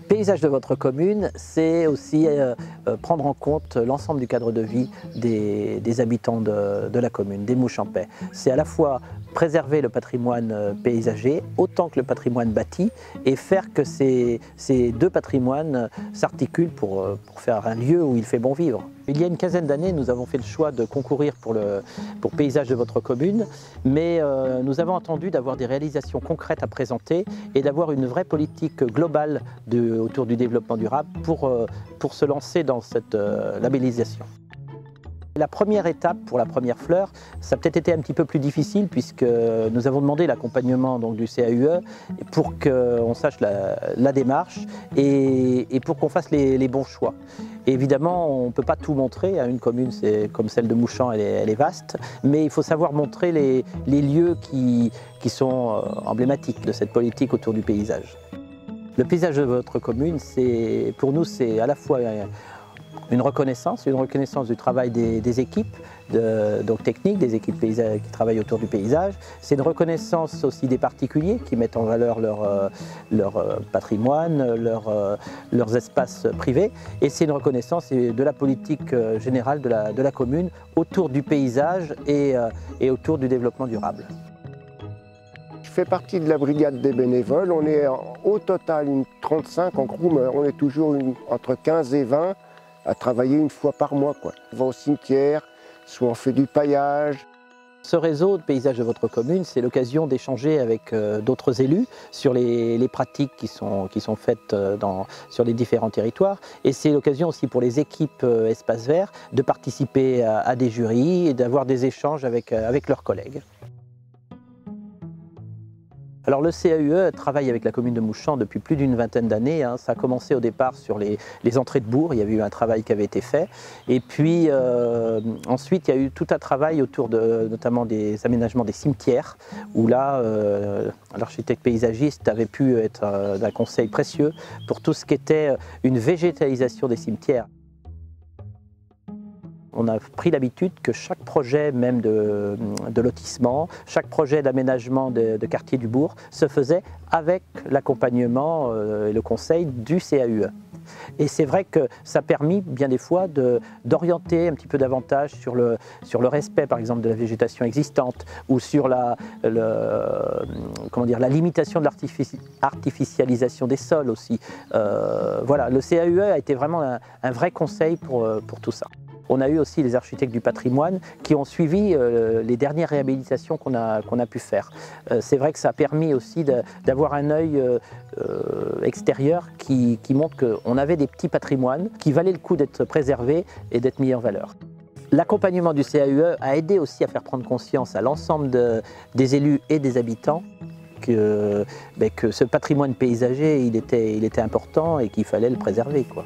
Paysage de votre commune, c'est aussi prendre en compte l'ensemble du cadre de vie des habitants de la commune, des Mouchampais. C'est à la fois préserver le patrimoine paysager autant que le patrimoine bâti et faire que ces deux patrimoines s'articulent pour faire un lieu où il fait bon vivre. Il y a une quinzaine d'années, nous avons fait le choix de concourir pour Paysage de votre commune, mais nous avons entendu d'avoir des réalisations concrètes à présenter et d'avoir une vraie politique globale autour du développement durable pour se lancer dans cette labellisation. La première étape pour la première fleur, ça a peut-être été un petit peu plus difficile puisque nous avons demandé l'accompagnement du CAUE pour qu'on sache la démarche et pour qu'on fasse les bons choix. Et évidemment, on ne peut pas tout montrer, une commune comme celle de Mouchamps, elle est vaste, mais il faut savoir montrer les lieux qui sont emblématiques de cette politique autour du paysage. Le paysage de votre commune, pour nous, c'est à la fois une reconnaissance du travail des équipes donc techniques, des équipes qui travaillent autour du paysage. C'est une reconnaissance aussi des particuliers qui mettent en valeur leur patrimoine, leurs espaces privés. Et c'est une reconnaissance de la politique générale de la commune autour du paysage et autour du développement durable. Je fais partie de la brigade des bénévoles. On est au total 35 en gros, mais on est toujours entre 15 et 20 à travailler une fois par mois. On va au cimetière, soit on fait du paillage. Ce réseau de paysage de votre commune, c'est l'occasion d'échanger avec d'autres élus sur les pratiques qui sont faites sur les différents territoires. Et c'est l'occasion aussi pour les équipes Espace Vert de participer à des jurys et d'avoir des échanges avec leurs collègues. Alors le CAUE travaille avec la commune de Mouchamps depuis plus d'une vingtaine d'années. Ça a commencé au départ sur les entrées de bourg, il y avait eu un travail qui avait été fait. Et puis ensuite il y a eu tout un travail autour notamment des aménagements des cimetières, où là l'architecte paysagiste avait pu être d'un conseil précieux pour tout ce qui était une végétalisation des cimetières. On a pris l'habitude que chaque projet, même de lotissement, chaque projet d'aménagement de quartier du bourg se faisait avec l'accompagnement et le conseil du CAUE. Et c'est vrai que ça a permis bien des fois d'orienter un petit peu davantage sur le respect par exemple de la végétation existante ou sur la limitation de l'artificialisation des sols aussi. Voilà, le CAUE a été vraiment un vrai conseil pour tout ça. On a eu aussi les architectes du patrimoine qui ont suivi les dernières réhabilitations qu'on a pu faire. C'est vrai que ça a permis aussi d'avoir un œil extérieur qui montre qu'on avait des petits patrimoines qui valaient le coup d'être préservés et d'être mis en valeur. L'accompagnement du CAUE a aidé aussi à faire prendre conscience à l'ensemble des élus et des habitants que ce patrimoine paysager il était important et qu'il fallait le préserver, quoi.